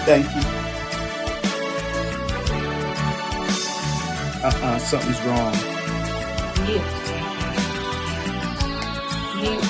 Thank you. Something's wrong. Mute. Mute.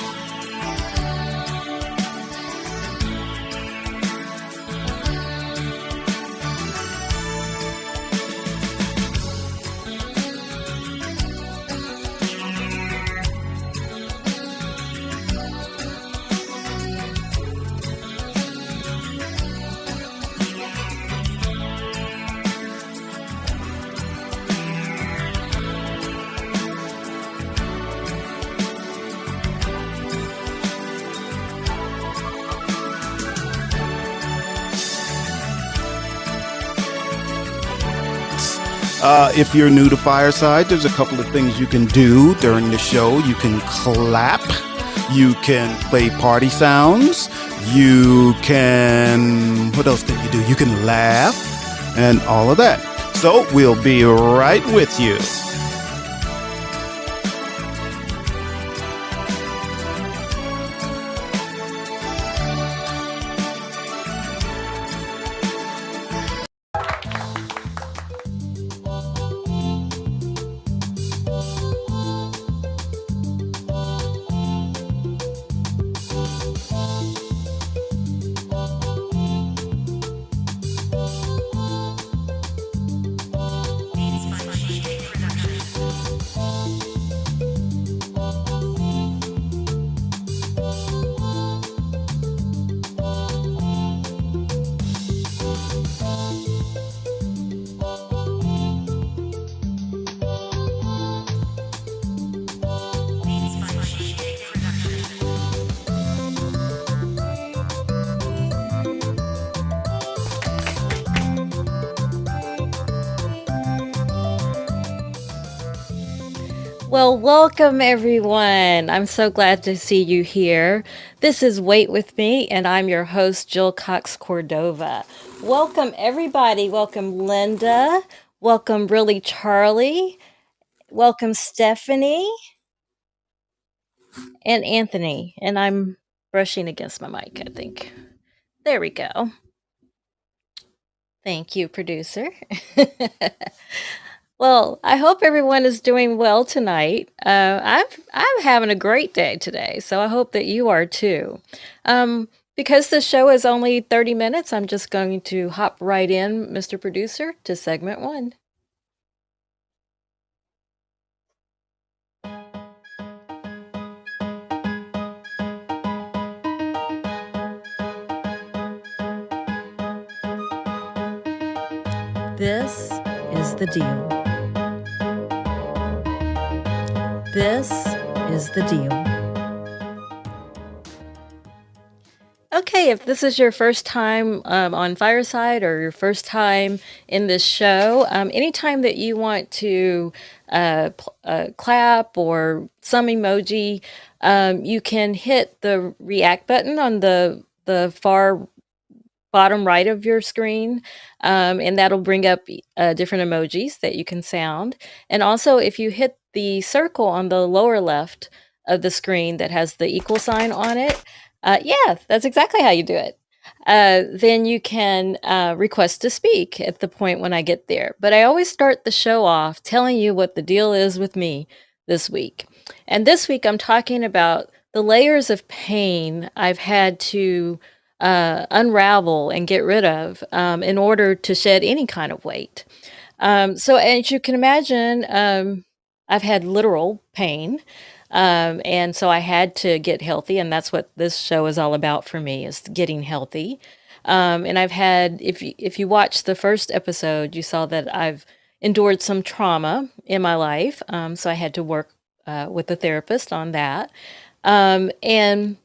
If you're new to Fireside, there's a couple of things you can do during the show. You can clap, you can play party sounds, you can, what else can you do? You can laugh and all of that. So we'll be right with you. Well, welcome everyone. I'm so glad to see you here. This is Wait With Me, and I'm your host, Jill Cox Cordova. Welcome everybody. Welcome Linda. Welcome Really Charlie. Welcome Stephanie and Anthony. And I'm brushing against my mic, I think. There we go. Thank you, producer. Well, I hope everyone is doing well tonight. I'm having a great day today, so I hope that you are too. Because the show is only 30 minutes, I'm just going to hop right in, Mr. Producer, to segment one. This is the deal. This is the deal. Okay, if this is your first time on Fireside or your first time in this show, anytime that you want to clap or some emoji, you can hit the react button on the far bottom right of your screen, and that'll bring up different emojis that you can sound. And also, if you hit the circle on the lower left of the screen that has the equal sign on it, yeah, that's exactly how you do it. Then you can request to speak at the point when I get there. But I always start the show off telling you what the deal is with me this week. And this week I'm talking about the layers of pain I've had to unravel and get rid of in order to shed any kind of weight. So as you can imagine, I've had literal pain. And so I had to get healthy, and that's what this show is all about for me, is getting healthy. And I've had, if you watched the first episode, you saw that I've endured some trauma in my life. So I had to work with a therapist on that. And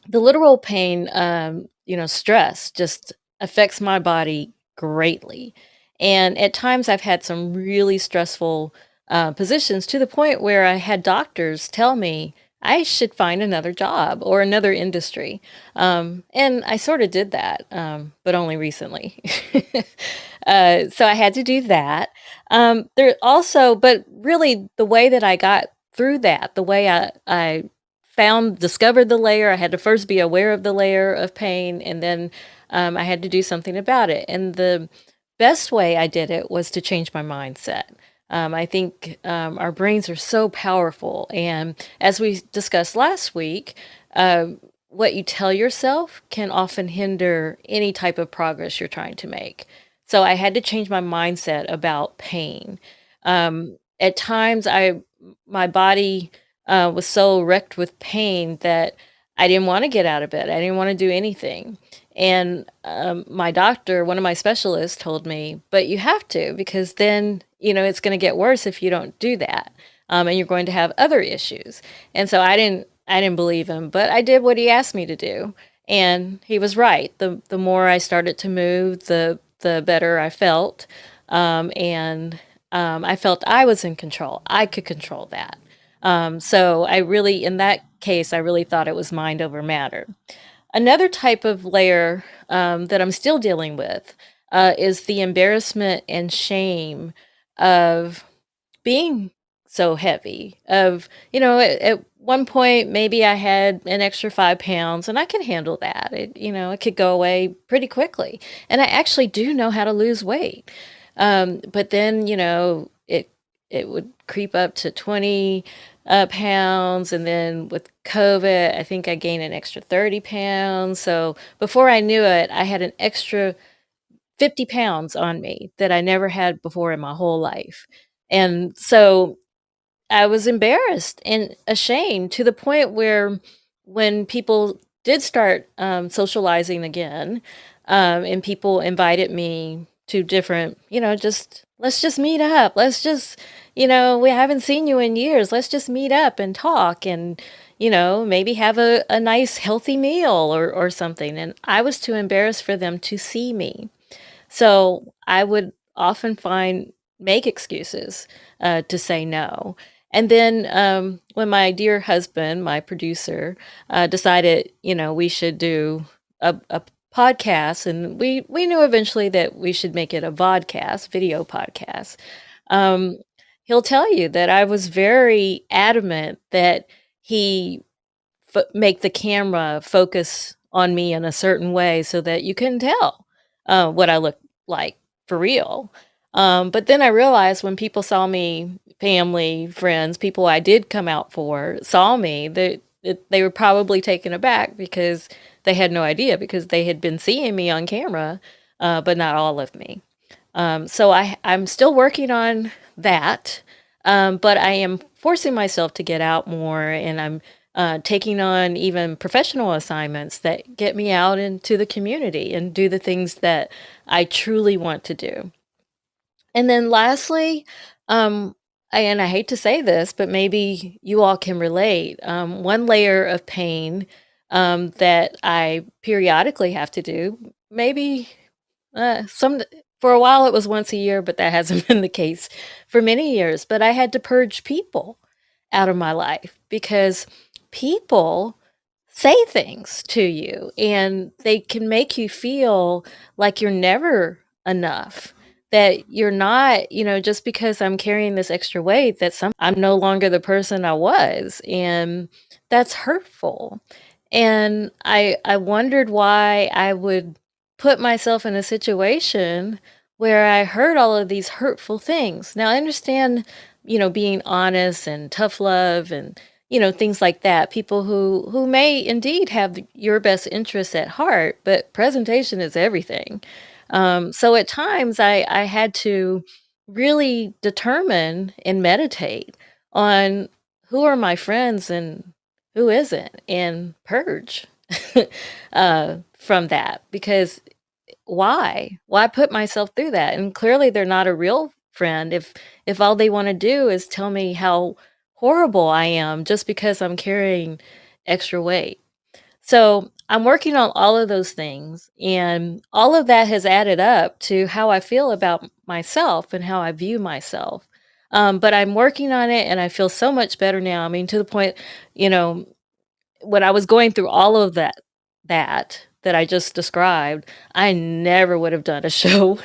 the literal pain, stress just affects my body greatly. And at times I've had some really stressful positions, to the point where I had doctors tell me I should find another job or another industry. And I sort of did that, but only recently. So I had to do that. But really the way that I got through that, the way I discovered the layer, I had to first be aware of the layer of pain, and then I had to do something about it. And the best way I did it was to change my mindset. I think our brains are so powerful. And as we discussed last week, what you tell yourself can often hinder any type of progress you're trying to make. So I had to change my mindset about pain. At times, my body was so wrecked with pain that I didn't want to get out of bed. I didn't want to do anything. And my doctor, one of my specialists, told me, but you have to, because then, it's going to get worse if you don't do that. And you're going to have other issues. And so I didn't believe him, but I did what he asked me to do. And he was right. The more I started to move, the better I felt. And I felt I was in control. I could control that. So I really, in that case, I really thought it was mind over matter. Another type of layer that I'm still dealing with is the embarrassment and shame of being so heavy. Of, at one point, maybe I had an extra 5 pounds and I can handle that. It could go away pretty quickly. And I actually do know how to lose weight. But then, it would creep up to 20 pounds. And then with COVID, I think I gained an extra 30 pounds. So before I knew it, I had an extra 50 pounds on me that I never had before in my whole life. And so I was embarrassed and ashamed to the point where when people did start socializing again, and people invited me to different, just let's just meet up. Let's just, we haven't seen you in years. Let's just meet up and talk and, maybe have a nice healthy meal or something. And I was too embarrassed for them to see me. So I would often make excuses to say no. And then when my dear husband, my producer, decided, we should do a podcast, and we knew eventually that we should make it a vodcast, video podcast. Um, he'll tell you that I was very adamant that he make the camera focus on me in a certain way so that you can tell what I look like for real. But then I realized when people saw me, family, friends, people I did come out for, saw me, that they were probably taken aback because they had no idea, because they had been seeing me on camera, but not all of me. So I'm still working on that, but I am forcing myself to get out more, and I'm taking on even professional assignments that get me out into the community and do the things that I truly want to do. And then lastly, and I hate to say this, but maybe you all can relate. One layer of pain that I periodically have to do, maybe some for a while it was once a year, but that hasn't been the case for many years. But I had to purge people out of my life because people say things to you and they can make you feel like you're never enough, that you're not, just because I'm carrying this extra weight, that I'm no longer the person I was. And that's hurtful. And I wondered why I would put myself in a situation where I heard all of these hurtful things. Now I understand, being honest and tough love and, things like that. People who may indeed have your best interests at heart, but presentation is everything. So at times I had to really determine and meditate on who are my friends and who isn't, and purge from that, because why put myself through that? And clearly they're not a real friend if all they want to do is tell me how horrible I am just because I'm carrying extra weight. So I'm working on all of those things, and all of that has added up to how I feel about myself and how I view myself. But I'm working on it, and I feel so much better now. I mean, to the point, you know, when I was going through all of that I just described, I never would have done a show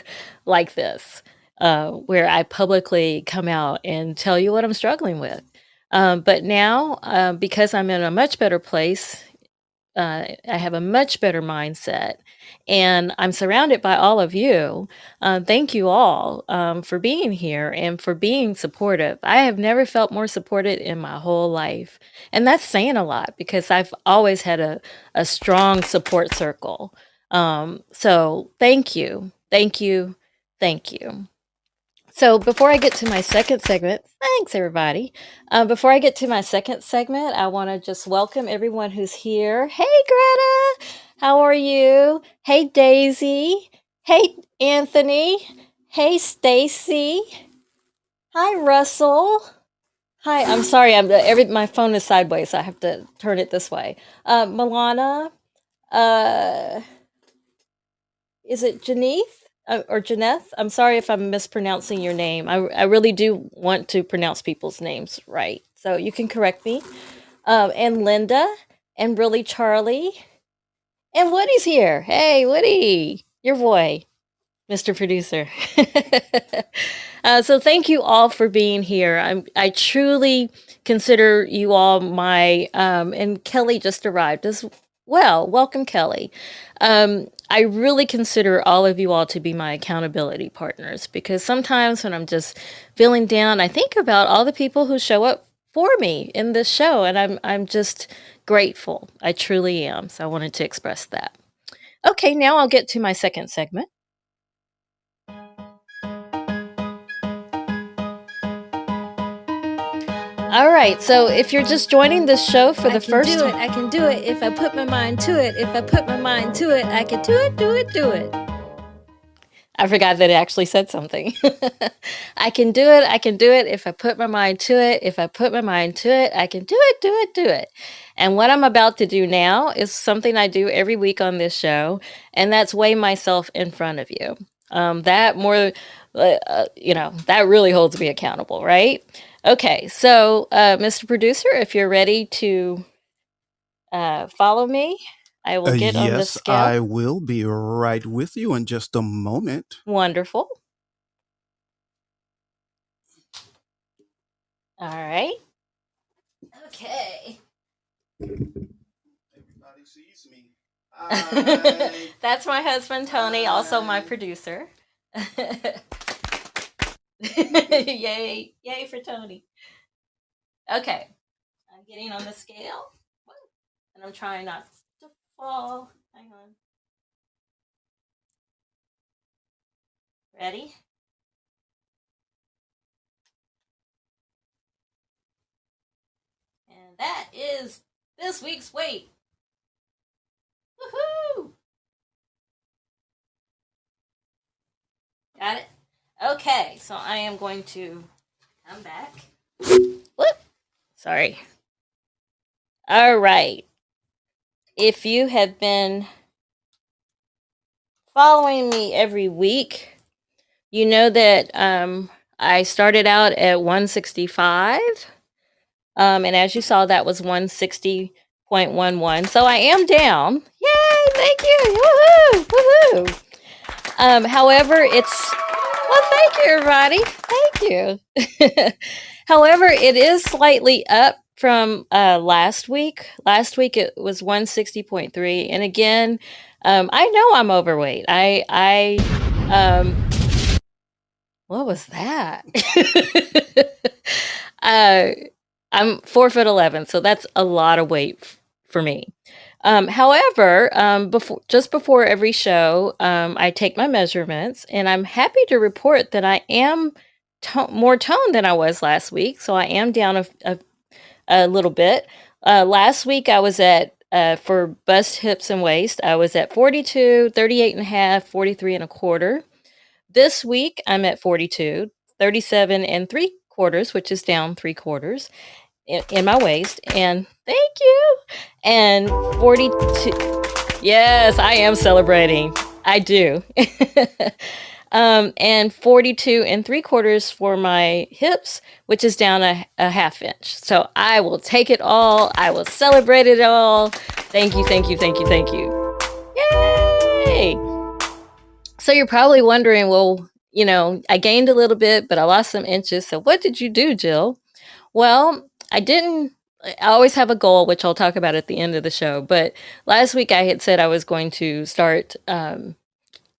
like this, where I publicly come out and tell you what I'm struggling with. But now, because I'm in a much better place, I have a much better mindset, and I'm surrounded by all of you. Thank you all for being here and for being supportive. I have never felt more supported in my whole life. And that's saying a lot because I've always had a strong support circle. So thank you. Thank you. Thank you. So before I get to my second segment, thanks everybody. Before I get to my second segment, I want to just welcome everyone who's here. Hey Greta, how are you? Hey Daisy. Hey Anthony. Hey Stacy. Hi Russell. Hi, I'm sorry. My phone is sideways, so I have to turn it this way. Milana. Uh, is it Janeth? or Janeth. I'm sorry if I'm mispronouncing your name. I really do want to pronounce people's names right. So you can correct me. And Linda, and really Charlie, and Woody's here. Hey, Woody, your boy, Mr. Producer. So thank you all for being here. I truly consider you all my and Kelly just arrived as well. Welcome, Kelly. I really consider all of you all to be my accountability partners because sometimes when I'm just feeling down, I think about all the people who show up for me in this show, and I'm just grateful. I truly am. So I wanted to express that. Okay, now I'll get to my second segment. All right, so if you're just joining this show for the first time, I can do it if I put my mind to it. If I put my mind to it, I can do it, do it, do it. I forgot that it actually said something. I can do it. I can do it if I put my mind to it. If I put my mind to it, I can do it, do it, do it. And what I'm about to do now is something I do every week on this show, and that's weigh myself in front of you. That more, that really holds me accountable, right? Okay, so Mr. Producer, if you're ready to follow me, I will get on the Yes, scale. I will be right with you in just a moment. Wonderful. All right. Okay. Everybody sees me. Hi. That's my husband, Tony, also my producer. Yay. Yay for Tony. Okay. I'm getting on the scale. And I'm trying not to fall. Hang on. Ready? And that is this week's weight. Woohoo! Got it? Okay, so I am going to come back. Whoop! Sorry. All right. If you have been following me every week, you know that I started out at 165. And as you saw, that was 160.11. So I am down. Yay! Thank you. Woohoo! Woohoo! However, thank you, everybody. Thank you. However, it is slightly up from last week. Last week it was 160.3. And again, I know I'm overweight. What was that? I'm 4'11", so that's a lot of weight for me. However, before every show, I take my measurements, and I'm happy to report that I am more toned than I was last week. So I am down a little bit. Last week I was at for bust, hips, and waist, I was at 42, 38 and a half, 43 and a quarter. This week I'm at 42, 37 and 3/4, which is down 3/4 in my waist. And thank you. And 42. Yes, I am celebrating. I do. And 42 and 3/4 for my hips, which is down a half inch. So I will take it all. I will celebrate it all. Thank you, thank you, thank you, thank you. Yay! So you're probably wondering, well, I gained a little bit, but I lost some inches. So what did you do, Jill? Well, I always have a goal, which I'll talk about at the end of the show. But last week I had said I was going to start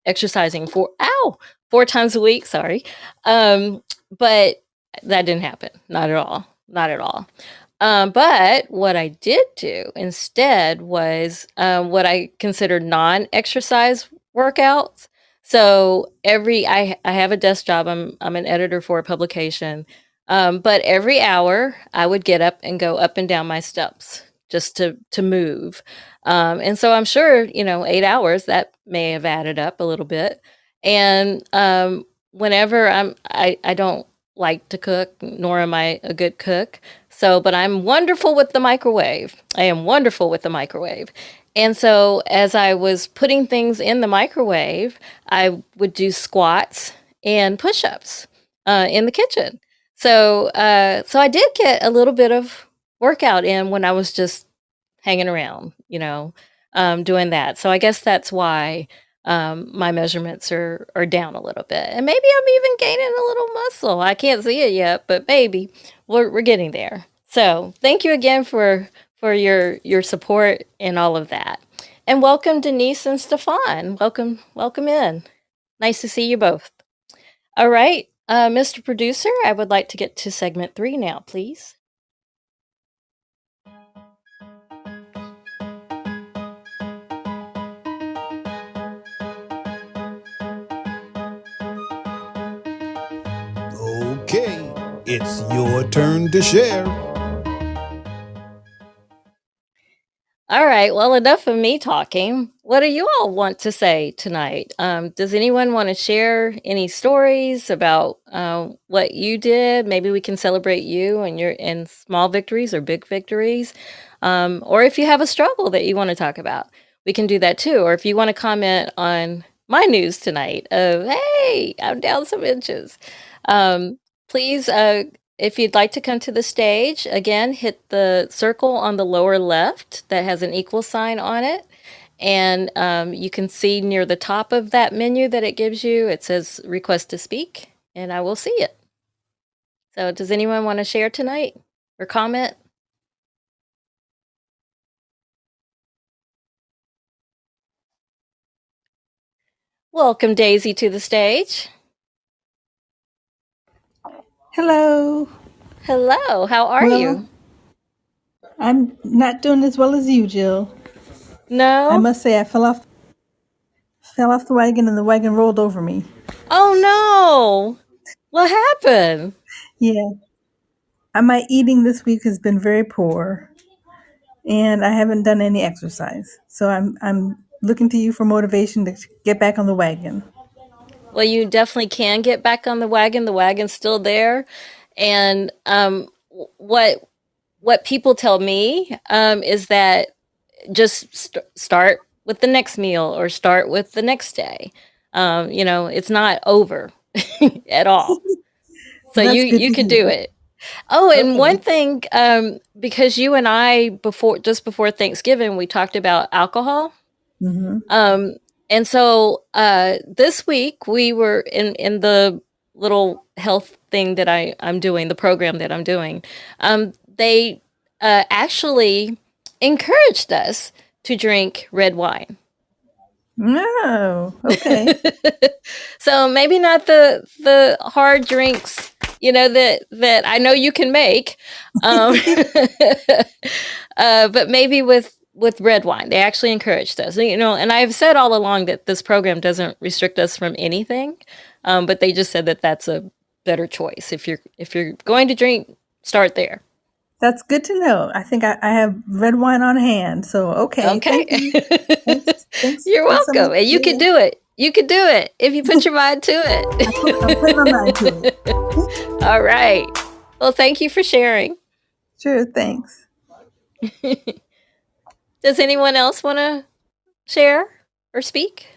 exercising 4 times a week. Sorry. But that didn't happen. Not at all. Not at all. But what I did do instead was what I considered non-exercise workouts. So I have a desk job. I'm an editor for a publication. But every hour I would get up and go up and down my steps just to move. And so I'm sure, 8 hours that may have added up a little bit. And whenever I don't like to cook, nor am I a good cook. So, but I'm wonderful with the microwave. I am wonderful with the microwave. And so as I was putting things in the microwave, I would do squats and push-ups in the kitchen. So I did get a little bit of workout in when I was just hanging around, doing that. So I guess that's why my measurements are down a little bit, and maybe I'm even gaining a little muscle. I can't see it yet, but maybe we're getting there. So thank you again for your support and all of that. And welcome Denise and Stefan. Welcome in. Nice to see you both. All right, Mr. Producer, I would like to get to segment 3 now, please. Okay, it's your turn to share. All right, well, enough of me talking. What do you all want to say tonight? Does anyone want to share any stories about what you did? Maybe we can celebrate you and your in small victories or big victories. Or if you have a struggle that you want to talk about, we can do that too. Or if you want to comment on my news tonight of, hey, I'm down some inches. Please, if you'd like to come to the stage, again, hit the circle on the lower left that has an equal sign on it. And you can see near the top of that menu that it gives you, it says request to speak, and I will see it. So does anyone want to share tonight or comment? Welcome, Daisy, to the stage. Hello. Hello, how are Well, you? I'm not doing as well as you, Jill. I No? must say I fell off the wagon and the wagon rolled over me. Oh no! What happened? Yeah. My eating this week has been very poor and I haven't done any exercise. So I'm looking to you for motivation to get back on the wagon. Well, you definitely can get back on the wagon. The wagon's still there. And what people tell me is that just start with the next meal or start with the next day. It's not over at all. So Well, you that's good you to could do hear. it. Oh, and one Okay. thing, because you and I before Thanksgiving, we talked about alcohol. Mm-hmm. Um, and so this week we were in the little health thing that I'm doing, the program that I'm doing. They actually encouraged us to drink red wine. Oh, okay. So maybe not the hard drinks, that I know you can make, um, but maybe with red wine. They actually encouraged us, and I've said all along that this program doesn't restrict us from anything, but they just said that that's a better choice. If you're going to drink, start there. That's good to know. I think I have red wine on hand. So, okay. Okay. Thank you. Thanks. You're Thanks so much. welcome. And you Yeah. can do it. You can do it if you put your mind to I'm putting my mind to it. it. All right. Well, thank you for sharing. Sure. Thanks. Does anyone else want to share or speak?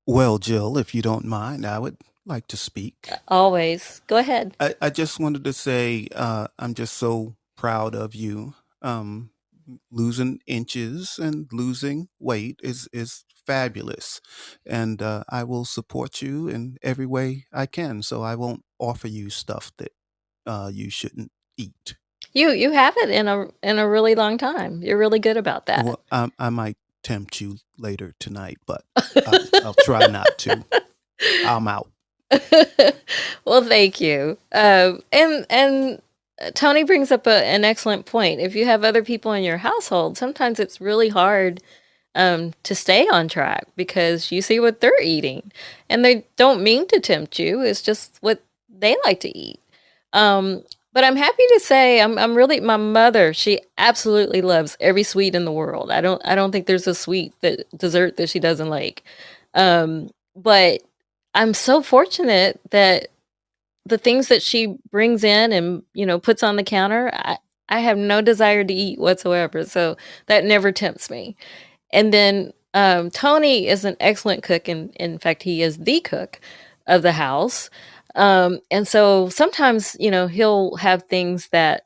Well, Jill, if you don't mind, I would like to speak. Always. Go ahead. I just wanted to say I'm just so proud of you. Um, Losing inches and losing weight is fabulous, and I will support you in every way I can. So I won't offer you stuff that you shouldn't eat. You haven't in a really long time. You're really good about that. Well, I might tempt you later tonight, but I'll try not to. I'm out. Well, thank you. And Tony brings up an excellent point. If you have other people in your household, sometimes it's really hard to stay on track because you see what they're eating, and they don't mean to tempt you. It's just what they like to eat. But I'm happy to say I'm really my mother. She absolutely loves every sweet in the world. I don't think there's a dessert that she doesn't like. But I'm so fortunate that the things that she brings in and puts on the counter, I have no desire to eat whatsoever. So that never tempts me. And then Tony is an excellent cook. And in fact, he is the cook of the house. And so sometimes, he'll have things that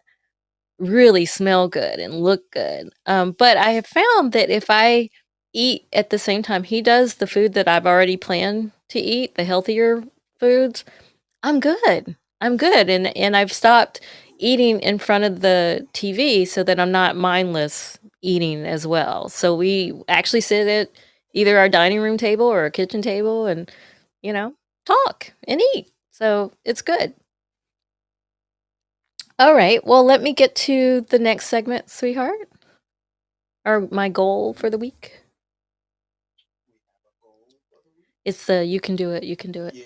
really smell good and look good. But I have found that if I eat at the same time he does the food that I've already planned to eat, the healthier foods, I'm good. I'm good. And I've stopped eating in front of the TV so that I'm not mindless eating as well. So we actually sit at either our dining room table or a kitchen table and, talk and eat. So it's good. All right. Well, let me get to the next segment, sweetheart. Or my goal for the week. It's the you can do it, you can do it. Yes.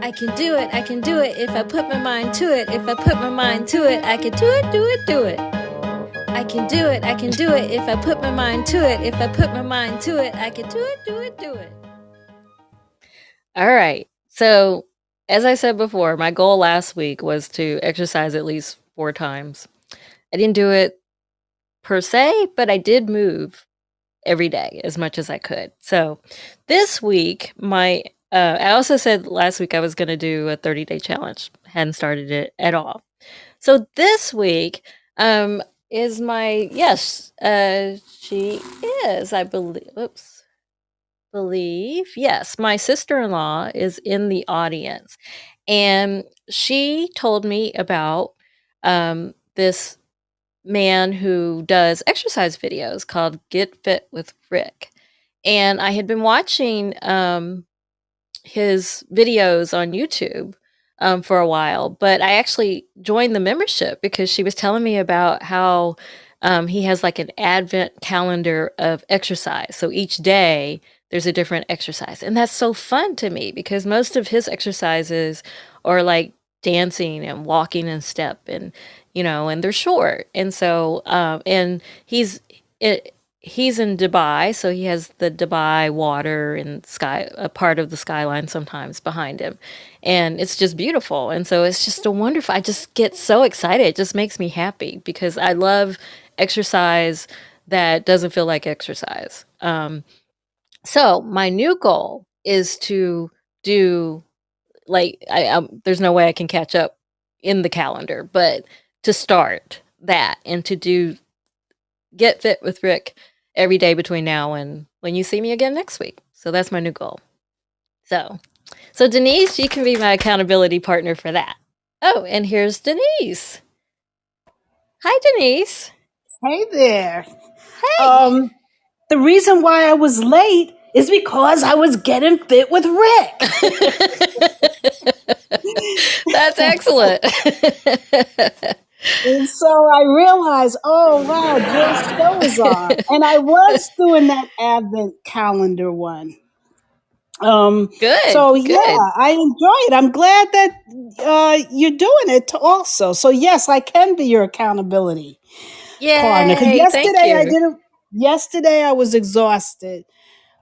I can do it, I can do it. If I put my mind to it, if I put my mind to it, I can do it, do it, do it. I can do it, I can do it. If I put my mind to it, if I put my mind to it, I can do it, do it, do it. All right. So, as I said before, my goal last week was to exercise at least 4 times. I didn't do it per se, but I did move every day as much as I could. So, this week, I also said last week I was going to do a 30-day challenge. Hadn't started it at all. So, this week, is my yes, she is, I believe, yes, my sister-in-law is in the audience, and she told me about this man who does exercise videos called Get Fit with Rick. And I had been watching his videos on YouTube for a while, but I actually joined the membership because she was telling me about how he has like an advent calendar of exercise. So each day there's a different exercise. And that's so fun to me because most of his exercises are like dancing and walking in step and they're short. And so, and he's in Dubai, so he has the Dubai water and sky, a part of the skyline sometimes behind him. And it's just beautiful. And so it's just a wonderful, I just get so excited. It just makes me happy because I love exercise that doesn't feel like exercise. So my new goal is to do like there's no way I can catch up in the calendar, but to start that and to do Get Fit with Rick every day between now and when you see me again next week. So that's my new goal. So Denise, you can be my accountability partner for that. Oh, and here's Denise. Hi, Denise. Hey there. Hey. The reason why I was late is because I was getting fit with Rick. That's excellent. And so I realized, oh wow, Jill's show is on. And I was doing that Advent calendar one. Good. So yeah, Good. I enjoy it. I'm glad that you're doing it also. So yes, I can be your accountability partner. 'Cause Yay. Thank you. Yesterday I was exhausted.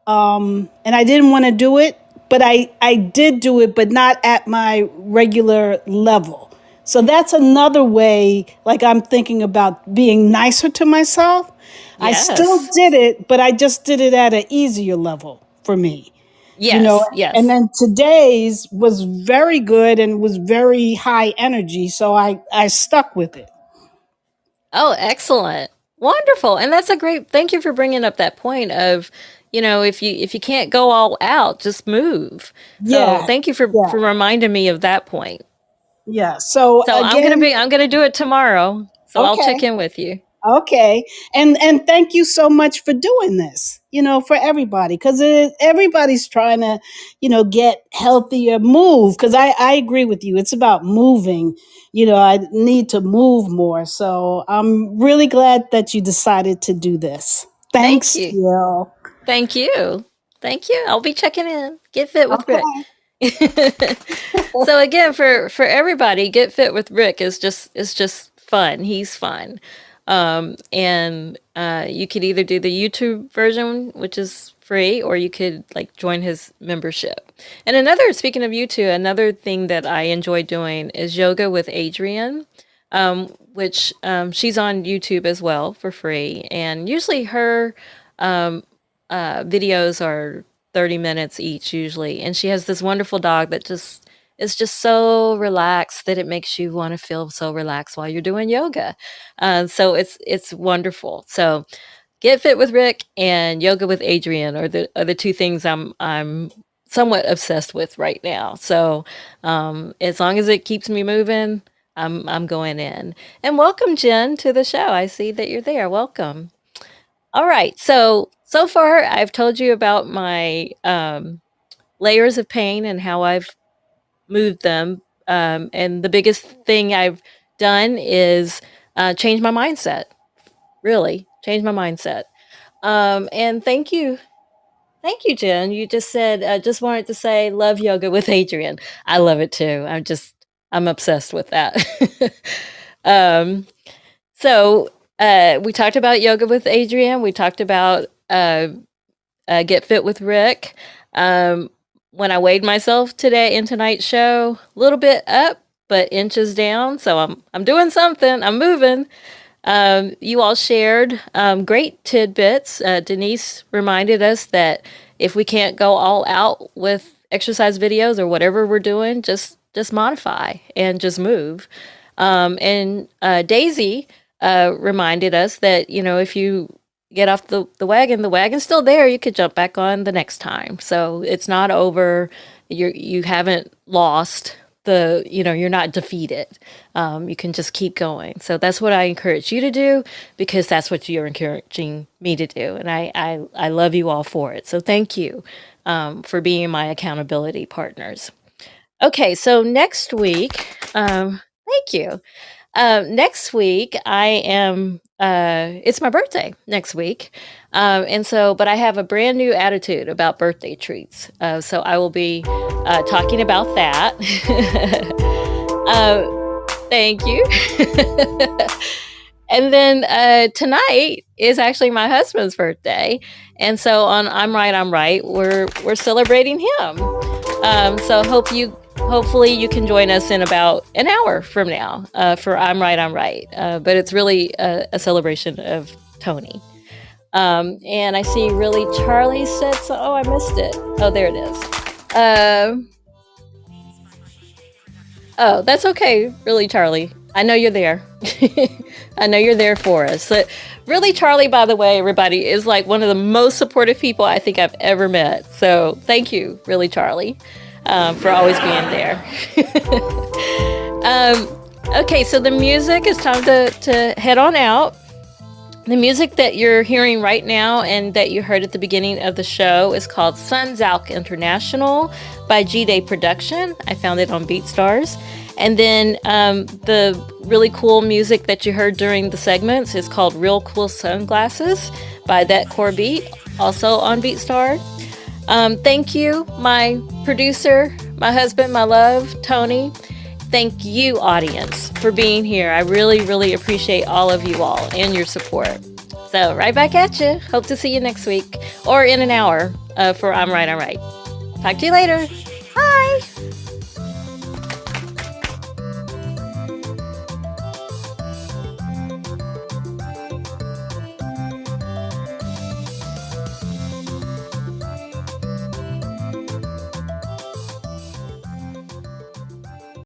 And I didn't want to do it, but I did do it, but not at my regular level. So that's another way, like I'm thinking about being nicer to myself. I still Yes. did it, but I just did it at an easier level for me. Yes. And Yes. then today's was very good and was very high energy. So I stuck with it. Oh, excellent. Wonderful. And that's a great, thank you for bringing up that point of, if you can't go all out, just move. So Yeah. thank you for Yeah. reminding me of that point. Yeah. So So again, I'm going to do it tomorrow. So I'll check okay. in with you. Okay. And thank you so much for doing this, for everybody, because everybody's trying to, get healthier, move. Because I agree with you. It's about moving. I need to move more. So I'm really glad that you decided to do this. Thank Thanks, you. Jill. Thank you. Thank you. I'll be checking in. Get fit with Rick. Okay. So again, for everybody, Get Fit with Rick is just fun. He's fun. And you could either do the YouTube version, which is free, or you could like join his membership. And another, speaking of you two, another thing that I enjoy doing is yoga with Adrienne, which she's on YouTube as well for free. And usually her videos are 30 minutes each usually. And she has this wonderful dog that just is just so relaxed that it makes you want to feel so relaxed while you're doing yoga. So it's wonderful. So Get Fit with Rick and Yoga with Adrienne are the two things I'm somewhat obsessed with right now. So as long as it keeps me moving, I'm going in. And welcome, Jen, to the show. I see that you're there. Welcome. All right. So far I've told you about my layers of pain and how I've moved them. And the biggest thing I've done is change my mindset. Really, change my mindset. And thank you, Jen. You just said, just wanted to say, love yoga with Adrienne. I love it too. I'm obsessed with that. um, so we talked about yoga with Adrienne. We talked about Get Fit with Rick. When I weighed myself today in tonight's show, a little bit up, but inches down. So I'm doing something. I'm moving. You all shared great tidbits. Denise reminded us that if we can't go all out with exercise videos or whatever we're doing, just modify and just move. And Daisy reminded us that, if you get off the wagon's still there. You could jump back on the next time. So it's not over. You haven't lost you're not defeated. You can just keep going. So that's what I encourage you to do, because that's what you're encouraging me to do. And I love you all for it. So thank you for being my accountability partners. Okay, so next week, thank you. Next week, it's my birthday next week. But I have a brand new attitude about birthday treats. So I will be talking about that. Thank you. And then tonight is actually my husband's birthday. And so on I'm Right, we're celebrating him. So hopefully you can join us in about an hour from now for I'm Right. But it's really a celebration of Tony. And I see Really Charlie said so. Oh, I missed it. Oh, there it is. Oh, that's okay, Really Charlie. I know you're there. I know you're there for us. So, Really Charlie, by the way, everybody, is like one of the most supportive people I think I've ever met. So thank you, Really Charlie, for always being there. Okay, so the music, is time to head on out. The music that you're hearing right now and that you heard at the beginning of the show is called Sun's Out International by G-Day Production. I found it on BeatStars. And then the really cool music that you heard during the segments is called Real Cool Sunglasses by That Core Beat, also on BeatStar. Thank you, my producer, my husband, my love, Tony. Thank you, audience, for being here. I really, really appreciate all of you all and your support. So right back at you. Hope to see you next week or in an hour for I'm Right. Talk to you later. Bye.